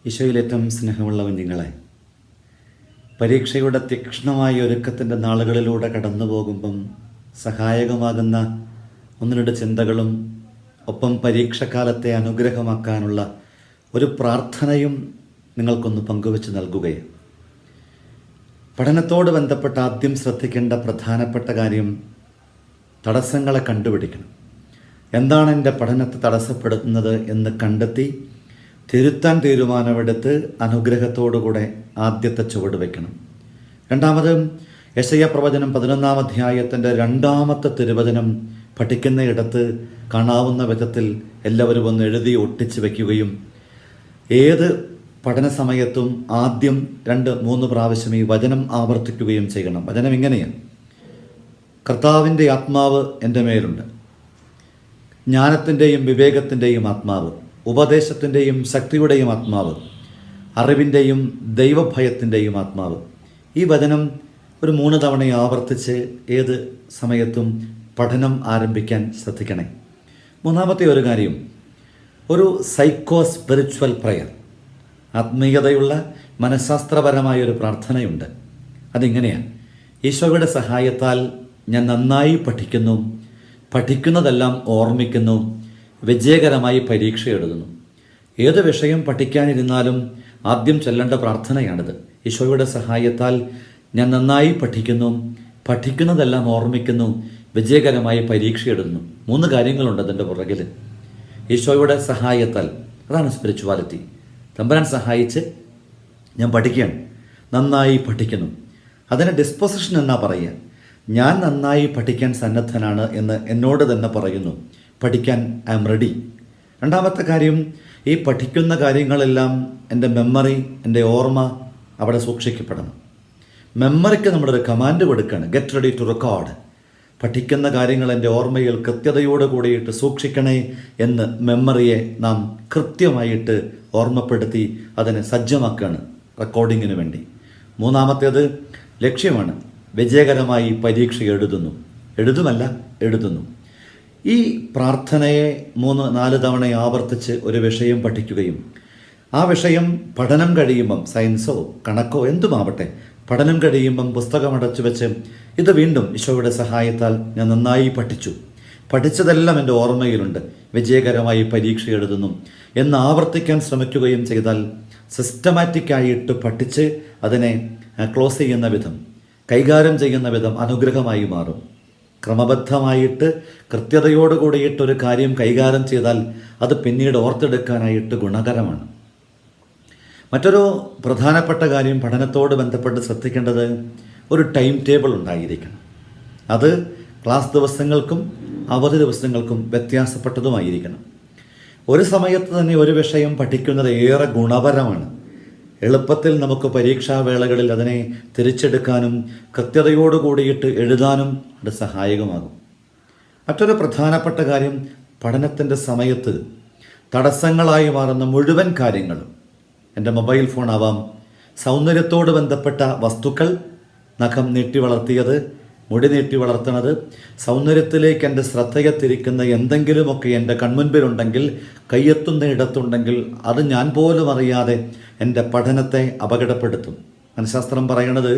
ഈശോയിലേറ്റവും സ്നേഹമുള്ള കുഞ്ഞുങ്ങളെ, പരീക്ഷയുടെ തീക്ഷ്ണമായ ഒരുക്കത്തിൻ്റെ നാളുകളിലൂടെ കടന്നു പോകുമ്പം സഹായകമാകുന്ന ഒന്ന് രണ്ട് ചിന്തകളും ഒപ്പം പരീക്ഷക്കാലത്തെ അനുഗ്രഹമാക്കാനുള്ള ഒരു പ്രാർത്ഥനയും നിങ്ങൾക്കൊന്ന് പങ്കുവെച്ച് നൽകുകയാണ്. പഠനത്തോട് ബന്ധപ്പെട്ട് ആദ്യം ശ്രദ്ധിക്കേണ്ട പ്രധാനപ്പെട്ട കാര്യം തടസ്സങ്ങളെ കണ്ടുപിടിക്കണം. എന്താണ് എൻ്റെ പഠനത്തെ തടസ്സപ്പെടുത്തുന്നത് എന്ന് കണ്ടെത്തി തിരുത്താൻ തീരുമാനമെടുത്ത് അനുഗ്രഹത്തോടുകൂടെ ആദ്യത്തെ ചുവട് വയ്ക്കണം. രണ്ടാമത് യെശയ്യാ പ്രവചനം 11-ാം അധ്യായത്തിൻ്റെ 2-ാമത്തെ തിരുവചനം പഠിക്കുന്നയിടത്ത് കാണാവുന്ന വിധത്തിൽ എല്ലാവരും ഒന്ന് എഴുതി ഒട്ടിച്ച് വയ്ക്കുകയും ഏത് പഠന സമയത്തും ആദ്യം 2-3 പ്രാവശ്യം ഈ വചനം ആവർത്തിക്കുകയും ചെയ്യണം. വചനം ഇങ്ങനെയാണ്: കർത്താവിൻ്റെ ആത്മാവ് എൻ്റെ മേലുണ്ട്, ജ്ഞാനത്തിൻ്റെയും വിവേകത്തിൻ്റെയും ആത്മാവ്, ഉപദേശത്തിൻ്റെയും ശക്തിയുടെയും ആത്മാവ്, അറിവിൻ്റെയും ദൈവഭയത്തിൻ്റെയും ആത്മാവ്. ഈ വചനം ഒരു 3 തവണ ആവർത്തിച്ച് ഏത് സമയത്തും പഠനം ആരംഭിക്കാൻ ശ്രദ്ധിക്കണേ. മൂന്നാമത്തെ ഒരു കാര്യം, ഒരു സൈക്കോ സ്പിരിച്വൽ പ്രയർ, ആത്മീയതയുള്ള മനഃശാസ്ത്രപരമായൊരു പ്രാർത്ഥനയുണ്ട്. അതിങ്ങനെയാണ്: ഈശോയുടെ സഹായത്താൽ ഞാൻ നന്നായി പഠിക്കുന്നു, പഠിക്കുന്നതെല്ലാം ഓർമ്മിക്കുന്നു, വിജയകരമായി പരീക്ഷ എഴുതുന്നു. ഏത് വിഷയം പഠിക്കാനിരുന്നാലും ആദ്യം ചൊല്ലേണ്ട പ്രാർത്ഥനയാണിത്. ഈശോയുടെ സഹായത്താൽ ഞാൻ നന്നായി പഠിക്കുന്നു, പഠിക്കുന്നതെല്ലാം ഓർമ്മിക്കുന്നു, വിജയകരമായി പരീക്ഷ എഴുതുന്നു. 3 കാര്യങ്ങളുണ്ട് അതിൻ്റെ പുറകിൽ. ഈശോയുടെ സഹായത്താൽ, അതാണ് സ്പിരിച്വാലിറ്റി. തമ്പുരാൻ സഹായിച്ച് ഞാൻ പഠിക്കുകയാണ്, നന്നായി പഠിക്കുന്നു. അതിന് ഡിസ്പോസിഷൻ എന്നാ പറയുക. ഞാൻ നന്നായി പഠിക്കാൻ സന്നദ്ധനാണ് എന്ന് എന്നോട് തന്നെ പറയുന്നു. പഠിക്കാൻ ഐ എം റെഡി. രണ്ടാമത്തെ കാര്യം, ഈ പഠിക്കുന്ന കാര്യങ്ങളെല്ലാം എൻ്റെ മെമ്മറി, എൻ്റെ ഓർമ്മ അവിടെ സൂക്ഷിക്കപ്പെടണം. മെമ്മറിക്ക് നമ്മളൊരു കമാൻഡ് കൊടുക്കുകയാണ്: ഗെറ്റ് റെഡി ടു റെക്കോർഡ്. പഠിക്കുന്ന കാര്യങ്ങൾ എൻ്റെ ഓർമ്മയിൽ കൃത്യതയോട് കൂടിയിട്ട് സൂക്ഷിക്കണേ എന്ന് മെമ്മറിയെ നാം കൃത്യമായിട്ട് ഓർമ്മപ്പെടുത്തി അതിനെ സജ്ജമാക്കുകയാണ് റെക്കോർഡിങ്ങിന് വേണ്ടി. മൂന്നാമത്തേത് ലക്ഷ്യമാണ്: വിജയകരമായി പരീക്ഷ എഴുതുന്നു. ഈ പ്രാർത്ഥനയെ 3-4 തവണ ആവർത്തിച്ച് ഒരു വിഷയം പഠിക്കുകയും ആ വിഷയം പഠനം കഴിയുമ്പം, സയൻസോ കണക്കോ എന്തുമാവട്ടെ, പഠനം കഴിയുമ്പം പുസ്തകം അടച്ചു വെച്ച് ഇത് വീണ്ടും ഈശോയുടെ സഹായത്താൽ ഞാൻ നന്നായി പഠിച്ചതെല്ലാം എൻ്റെ ഓർമ്മയിലുണ്ട്, വിജയകരമായി പരീക്ഷ എഴുതുന്നു എന്ന് ആവർത്തിക്കാൻ ശ്രമിക്കുകയും ചെയ്താൽ സിസ്റ്റമാറ്റിക്കായിട്ട് പഠിച്ച് അതിനെ ക്ലോസ് ചെയ്യുന്ന വിധം, കൈകാര്യം ചെയ്യുന്ന വിധം അനുഗ്രഹമായി മാറും. ക്രമബദ്ധമായിട്ട് കൃത്യതയോട് കൂടിയിട്ടൊരു കാര്യം കൈകാര്യം ചെയ്താൽ അത് പിന്നീട് ഓർത്തെടുക്കാനായിട്ട് ഗുണകരമാണ്. മറ്റൊരു പ്രധാനപ്പെട്ട കാര്യം പഠനത്തോട് ബന്ധപ്പെട്ട് ശ്രദ്ധിക്കേണ്ടത് ഒരു ടൈം ടേബിൾ ഉണ്ടായിരിക്കണം. അത് ക്ലാസ് ദിവസങ്ങൾക്കും അവധി ദിവസങ്ങൾക്കും വ്യത്യാസപ്പെട്ടതുമായിരിക്കണം. ഒരു സമയത്ത് തന്നെ ഒരു വിഷയം പഠിക്കുന്നത് ഏറെ ഗുണപരമാണ്. എളുപ്പത്തിൽ നമുക്ക് പരീക്ഷാവേളകളിൽ അതിനെ തിരിച്ചെടുക്കാനും കൃത്യതയോട് കൂടിയിട്ട് എഴുതാനും അത് സഹായകമാകും. മറ്റൊരു പ്രധാനപ്പെട്ട കാര്യം, പഠനത്തിൻ്റെ സമയത്ത് തടസ്സങ്ങളായി മാറുന്ന മുഴുവൻ കാര്യങ്ങളും, എൻ്റെ മൊബൈൽ ഫോൺ ആവാം, സൗന്ദര്യത്തോട് ബന്ധപ്പെട്ട വസ്തുക്കൾ, നഖം നീട്ടി വളർത്തിയത്, മുടി നീട്ടി വളർത്തുന്നത്, സൗന്ദര്യത്തിലേക്ക് എൻ്റെ ശ്രദ്ധയെ തിരിക്കുന്ന എന്തെങ്കിലുമൊക്കെ എൻ്റെ കൺമുൻപിലുണ്ടെങ്കിൽ, കയ്യെത്തുന്ന ഇടത്തുണ്ടെങ്കിൽ അത് ഞാൻ പോലും അറിയാതെ എൻ്റെ പഠനത്തെ അപകടപ്പെടുത്തും. മനഃശാസ്ത്രം പറയണത്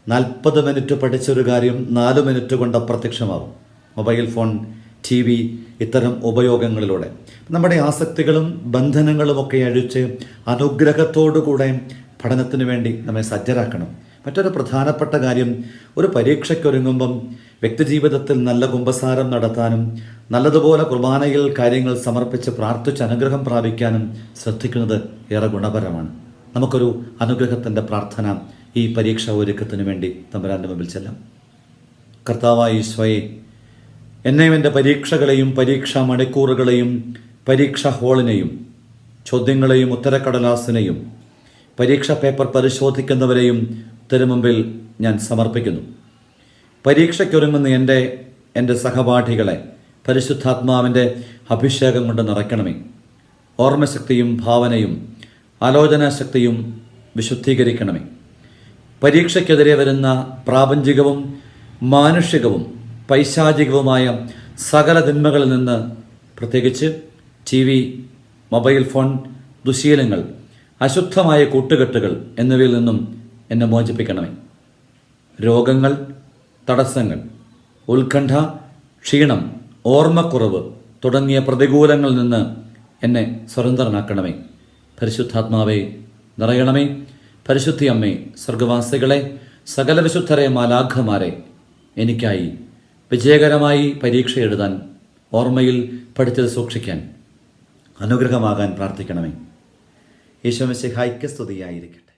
40 മിനിറ്റ് പഠിച്ചൊരു കാര്യം 4 മിനിറ്റ് കൊണ്ട് അപ്രത്യക്ഷമാവും. മൊബൈൽ ഫോൺ, TV ഇത്തരം ഉപയോഗങ്ങളിലൂടെ നമ്മുടെ ആസക്തികളും ബന്ധനങ്ങളുമൊക്കെ അഴിച്ച് അനുഗ്രഹത്തോടുകൂടെ പഠനത്തിന് വേണ്ടി നമ്മെ സജ്ജരാക്കണം. മറ്റൊരു പ്രധാനപ്പെട്ട കാര്യം, ഒരു പരീക്ഷയ്ക്കൊരുങ്ങുമ്പം വ്യക്തിജീവിതത്തിൽ നല്ല കുമ്പസാരം നടത്താനും നല്ലതുപോലെ കുർബാനയിൽ കാര്യങ്ങൾ സമർപ്പിച്ച് പ്രാർത്ഥിച്ച് അനുഗ്രഹം പ്രാപിക്കാനും ശ്രദ്ധിക്കുന്നത് ഏറെ ഗുണപരമാണ്. നമുക്കൊരു അനുഗ്രഹത്തിൻ്റെ പ്രാർത്ഥന ഈ പരീക്ഷാ ഒരുക്കത്തിന് വേണ്ടി തമ്പുരാൻ്റെ മുമ്പിൽ ചെല്ലാം. കർത്താവായ ഈശോയെ, എന്നെയും എൻ്റെ പരീക്ഷകളെയും പരീക്ഷാ മണിക്കൂറുകളെയും പരീക്ഷാ ഹോളിനെയും ചോദ്യങ്ങളെയും ഉത്തരക്കടലാസിനെയും പരീക്ഷാ പേപ്പർ പരിശോധിക്കുന്നവരെയും തിരുമുമ്പിൽ ഞാൻ സമർപ്പിക്കുന്നു. പരീക്ഷയ്ക്കൊരുങ്ങുന്ന എൻ്റെ സഹപാഠികളെ പരിശുദ്ധാത്മാവിൻ്റെ അഭിഷേകം കൊണ്ട് നിറയ്ക്കണമേ. ഓർമ്മശക്തിയും ഭാവനയും ആലോചനാശക്തിയും വിശുദ്ധീകരിക്കണമേ. പരീക്ഷയ്ക്കെതിരെ വരുന്ന പ്രാപഞ്ചികവും മാനുഷികവും പൈശാചികവുമായ സകല തിന്മകളിൽ നിന്ന്, പ്രത്യേകിച്ച് TV, മൊബൈൽ ഫോൺ, ദുശീലങ്ങൾ, അശുദ്ധമായ കൂട്ടുകെട്ടുകൾ എന്നിവയിൽ നിന്നും എന്നെ മോചിപ്പിക്കണമേ. രോഗങ്ങൾ, തടസ്സങ്ങൾ, ഉത്കണ്ഠ, ക്ഷീണം, ഓർമ്മക്കുറവ് തുടങ്ങിയ പ്രതികൂലങ്ങളിൽ നിന്ന് എന്നെ സ്വതന്ത്രനാക്കണമേ. പരിശുദ്ധാത്മാവെ നിറയണമേ. പരിശുദ്ധി അമ്മേ, സ്വർഗവാസികളെ, സകല വിശുദ്ധരെ, മാലാഖമാരെ, എനിക്കായി വിജയകരമായി പരീക്ഷ എഴുതാൻ, ഓർമ്മയിൽ പഠിച്ചത് സൂക്ഷിക്കാൻ അനുഗ്രഹമാകാൻ പ്രാർത്ഥിക്കണമേ. യേശുമിശിഹായ്ക്ക് സ്തുതിയായിരിക്കട്ടെ.